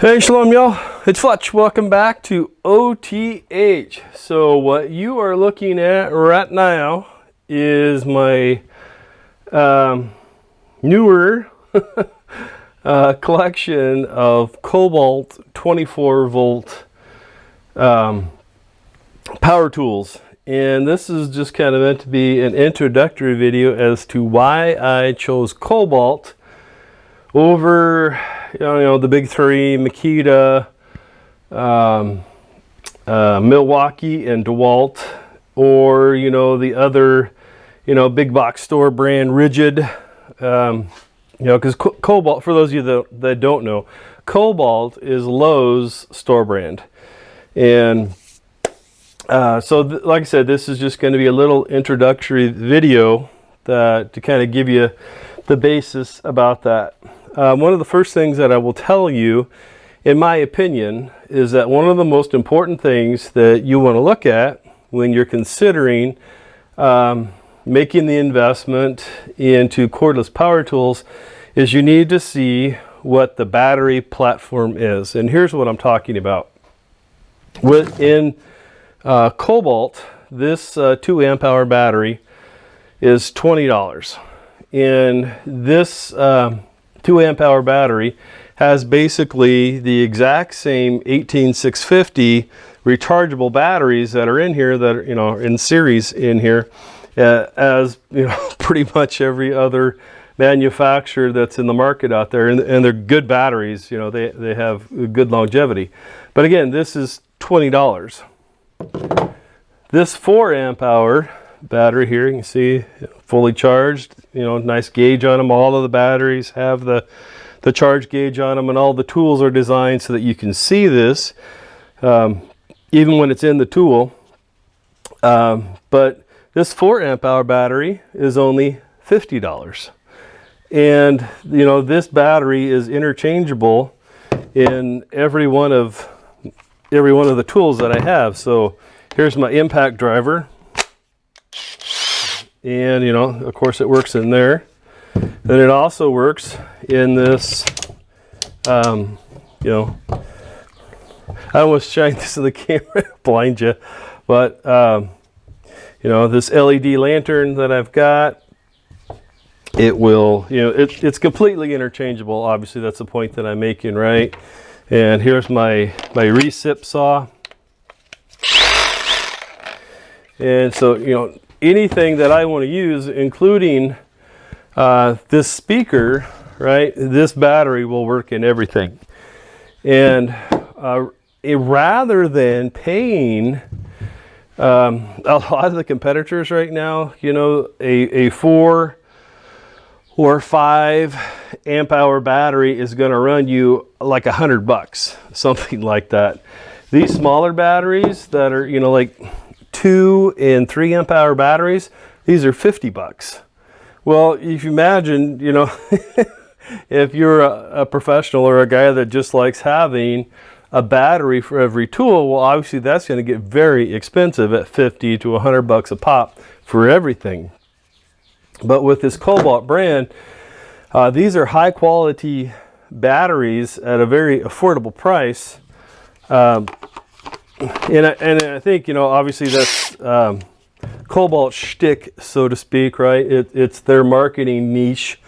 Hey, shalom y'all, it's Fletch. Welcome back to OTH. So what you are looking at right now is my newer collection of Kobalt 24v power tools. And this is just kind of meant to be an introductory video as to why I chose Kobalt over the big three, Makita, Milwaukee, and DeWalt, or the other big box store brand Rigid. Because Kobalt, for those of you that don't know, Kobalt is Lowe's store brand. And so like I said, this is just going to be a little introductory video to kind of give you the basis about that. One of the first things that I will tell you, in my opinion, is that one of the most important things that you want to look at when you're considering making the investment into cordless power tools is you need to see what the battery platform is. And here's what I'm talking about. Within Kobalt, this 2 amp hour battery is $20. And this 2 amp hour battery has basically the exact same 18650 rechargeable batteries that are in here, that are in series in here, as pretty much every other manufacturer that's in the market out there, and they're good batteries. They have good longevity. But again, this is $20. This 4 amp hour battery here, you can see fully charged, nice gauge on them. All of the batteries have the charge gauge on them, and all the tools are designed so that you can see this even when it's in the tool. But this 4 amp hour battery is only $50. And this battery is interchangeable in every one of the tools that I have. So here's my impact driver. And of course it works in there. Then it also works in this I almost shined this in the camera blind you, but this LED lantern that I've got, it will it's completely interchangeable. Obviously that's the point that I'm making, right? And here's my recip saw. And so anything that I want to use, including this speaker, right, this battery will work in everything. And rather than paying a lot of the competitors right now, a 4 or 5 amp hour battery is going to run you like $100, something like that. These smaller batteries that are like 2 and 3 amp hour batteries, these are $50. Well, if you imagine, if you're a professional or a guy that just likes having a battery for every tool, well, obviously that's going to get very expensive at $50 to $100 a pop for everything. But with this Kobalt brand, these are high quality batteries at a very affordable price. And I think, obviously that's Kobalt shtick, so to speak, right? It's their marketing niche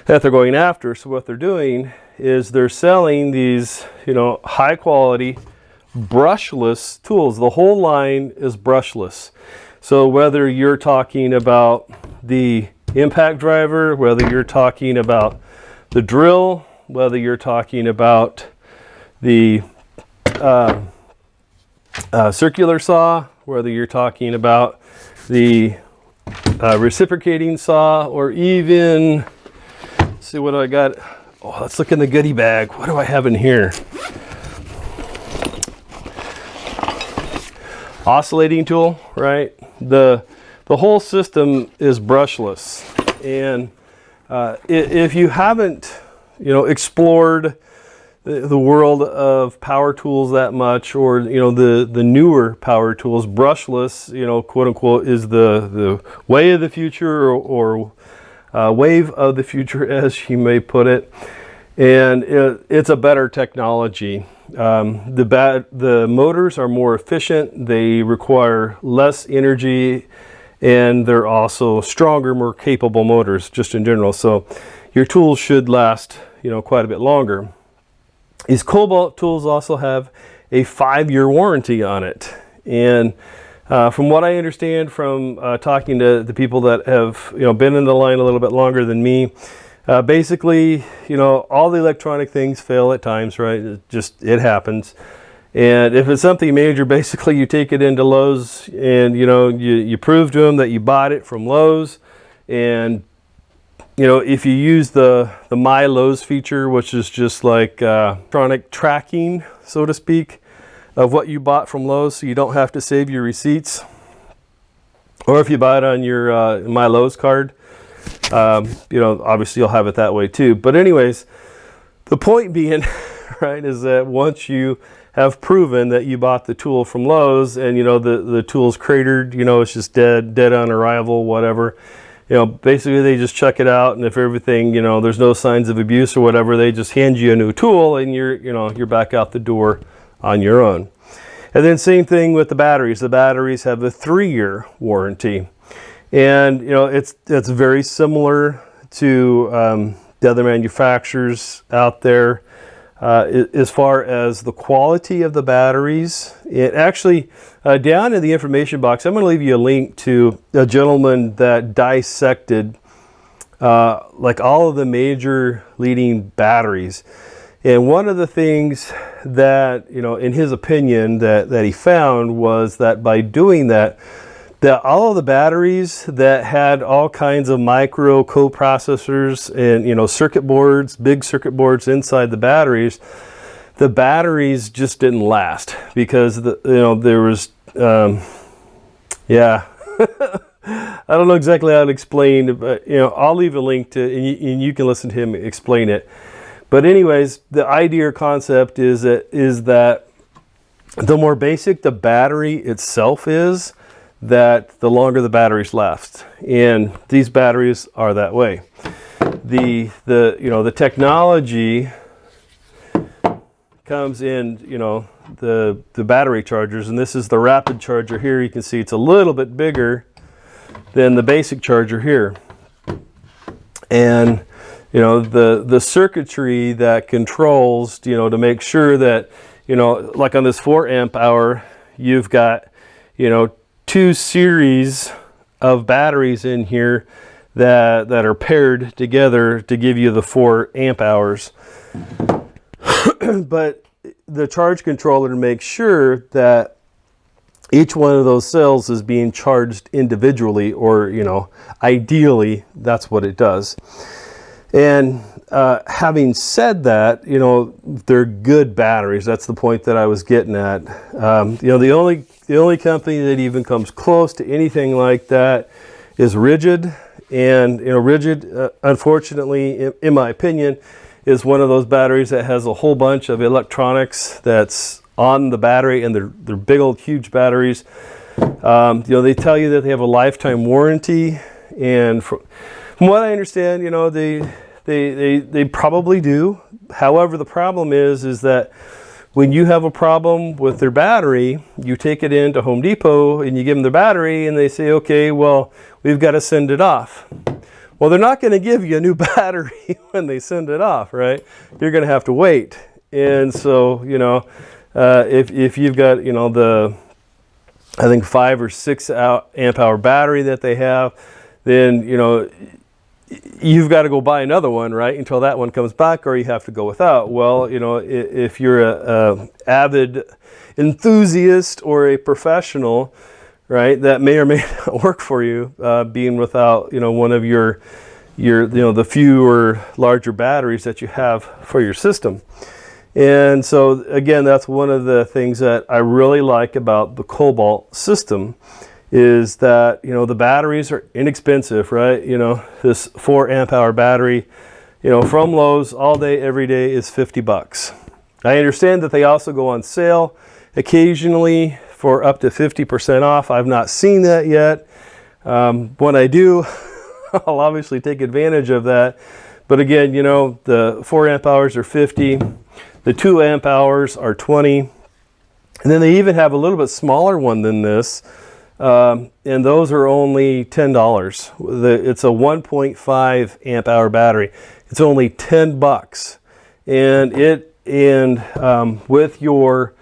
that they're going after. So what they're doing is they're selling these, high quality brushless tools. The whole line is brushless. So whether you're talking about the impact driver, whether you're talking about the drill, whether you're talking about the circular saw, whether you're talking about the reciprocating saw, or even, let's see, what do I got? Oh, let's look in the goodie bag. What do I have in here? Oscillating tool, right? The whole system is brushless. And if you haven't explored the world of power tools that much, or the newer power tools, brushless, quote unquote, is the way of the future, or wave of the future, as you may put it. and it's a better technology. The motors are more efficient, they require less energy, and they're also stronger, more capable motors just in general. So your tools should last, you know, quite a bit longer. These Kobalt tools also have a 5-year warranty on it. And from what I understand from talking to the people that have, you know, been in the line a little bit longer than me, basically, you know, all the electronic things fail at times, right? It happens. And if it's something major, basically you take it into Lowe's and, you know, you prove to them that you bought it from Lowe's. And, you know, if you use the My Lowe's feature, which is just like electronic tracking, so to speak, of what you bought from Lowe's, so you don't have to save your receipts. Or if you buy it on your My Lowe's card, you know, obviously you'll have it that way too. But anyways, the point being, right, is that once you have proven that you bought the tool from Lowe's and, you know, the tool's cratered, you know, it's just dead on arrival, whatever, you know, basically they just check it out, and if everything, you know, there's no signs of abuse or whatever, they just hand you a new tool and you're back out the door on your own. And then same thing with the batteries. The batteries have a 3-year warranty. And, you know, it's very similar to the other manufacturers out there. As far as the quality of the batteries, it actually, down in the information box, I'm going to leave you a link to a gentleman that dissected like all of the major leading batteries. And one of the things that, you know, in his opinion that he found was that by doing that all of the batteries that had all kinds of micro coprocessors and, you know, circuit boards, big circuit boards inside the batteries just didn't last because you know, there was yeah I don't know exactly how to explain it, but, you know, I'll leave a link to and you can listen to him explain it. But anyways, the idea or concept is that the more basic the battery itself is, that the longer the batteries last. And these batteries are that way. The you know, the technology comes in, you know, the battery chargers, and this is the rapid charger here. You can see it's a little bit bigger than the basic charger here. And, you know, the circuitry that controls, you know, to make sure that, you know, like on this 4 amp hour, you've got, you know, 2 series of batteries in here that are paired together to give you the 4 amp hours. But the charge controller makes sure that each one of those cells is being charged individually, or, you know, ideally that's what it does. And having said that, you know, they're good batteries. That's the point that I was getting at. You know, the only company that even comes close to anything like that is Rigid. And, you know, Rigid, unfortunately, in my opinion, is one of those batteries that has a whole bunch of electronics that's on the battery, and they're big old huge batteries. You know, they tell you that they have a lifetime warranty, and from what I understand, you know, they probably do. However, the problem is that when you have a problem with their battery, you take it into Home Depot and you give them their battery, and they say, okay, well, we've got to send it off. Well, they're not going to give you a new battery when they send it off, right? You're going to have to wait. And so, you know, if you've got, you know, I think 5 or 6 amp hour battery that they have, then, you know, you've got to go buy another one, right, until that one comes back, or you have to go without. Well, you know, if you're a avid enthusiast or a professional, right, that may or may not work for you, being without, you know, one of your you know, the fewer larger batteries that you have for your system. And so again, that's one of the things that I really like about the Kobalt system, is that, you know, the batteries are inexpensive, right? You know, this 4 amp hour battery, you know, from Lowe's all day, every day is $50. I understand that they also go on sale occasionally for up to 50% off. I've not seen that yet. When I do, I'll obviously take advantage of that. But again, you know, the 4 amp hours are 50, the 2 amp hours are 20, and then they even have a little bit smaller one than this, and those are only $10. It's a 1.5 amp hour battery. It's only $10, and with your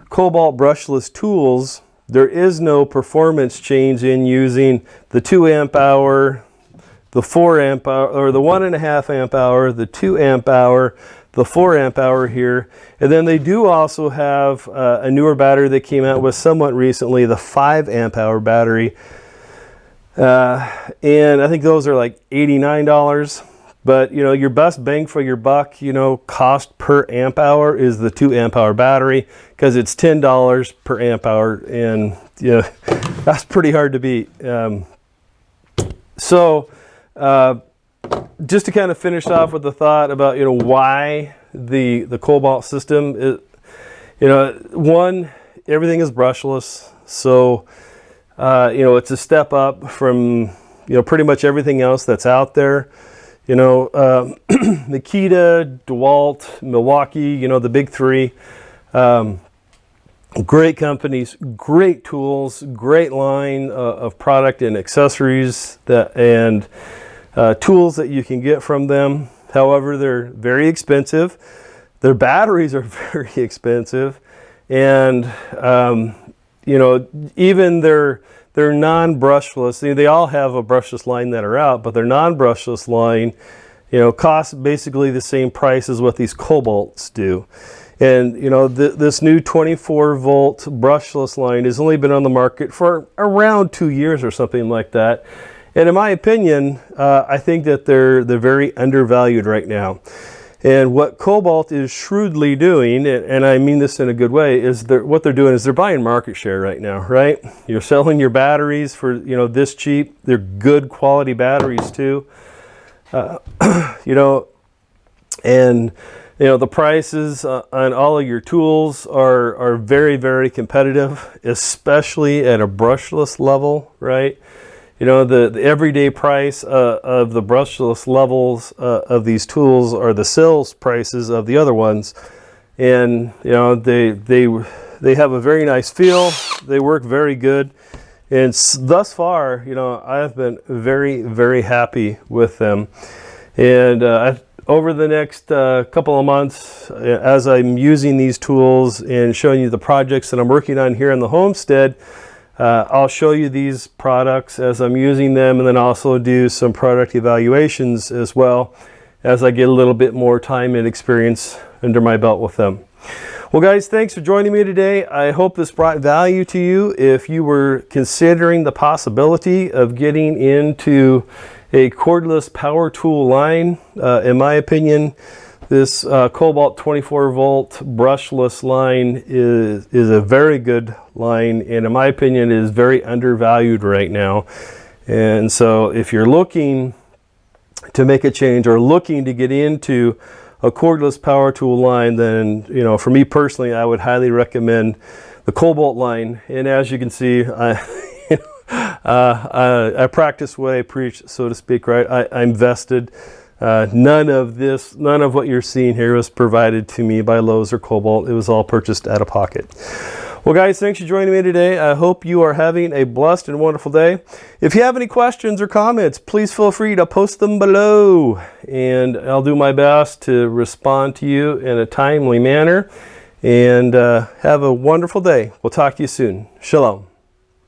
Kobalt brushless tools, there is no performance change in using the 2 amp hour, the 4 amp hour, or the 1.5 amp hour, the 2 amp hour, the 4 amp hour here. And then they do also have a newer battery that came out with somewhat recently, the 5 amp hour battery. And I think those are like $89. But, you know, your best bang for your buck, you know, cost per amp hour is the 2 amp hour battery, because it's $10 per amp hour. And, you know, that's pretty hard to beat. Just to kind of finish off with the thought about, you know, why the Kobalt system is, you know, one, everything is brushless. So, you know, it's a step up from, you know, pretty much everything else that's out there. You know, Nikita, DeWalt, Milwaukee, you know, the big three. Great companies, great tools, great line of product and accessories and tools that you can get from them. However, they're very expensive. Their batteries are very expensive. And, you know, even their non-brushless, they all have a brushless line that are out, but their non-brushless line, you know, costs basically the same price as what these Kobalts do. And, you know, this new 24-volt brushless line has only been on the market for around 2 years or something like that. And in my opinion, I think that they're very undervalued right now. And what Kobalt is shrewdly doing, and I mean this in a good way, is what they're doing is they're buying market share right now, right? You're selling your batteries for, you know, this cheap. They're good quality batteries too. You know, and, you know, the prices on all of your tools are very, very competitive, especially at a brushless level, right? You know, the everyday price of the brushless levels of these tools are the sales prices of the other ones. And, you know, they have a very nice feel. They work very good. And thus far, you know, I've been very, very happy with them. And over the next couple of months, as I'm using these tools and showing you the projects that I'm working on here in the homestead, I'll show you these products as I'm using them, and then also do some product evaluations as well as I get a little bit more time and experience under my belt with them. Well, guys, thanks for joining me today. I hope this brought value to you. If you were considering the possibility of getting into a cordless power tool line, in my opinion, this Kobalt 24-volt brushless line is a very good line, and in my opinion is very undervalued right now. And so if you're looking to make a change or looking to get into a cordless power tool line, then, you know, for me personally, I would highly recommend the Kobalt line. And as you can see, I practice what I preach, so to speak, right? I'm vested. None of what you're seeing here was provided to me by Lowe's or Kobalt. It was all purchased out of pocket. Well, guys, thanks for joining me today. I hope you are having a blessed and wonderful day. If you have any questions or comments, please feel free to post them below, and I'll do my best to respond to you in a timely manner. And have a wonderful day. We'll talk to you soon. Shalom.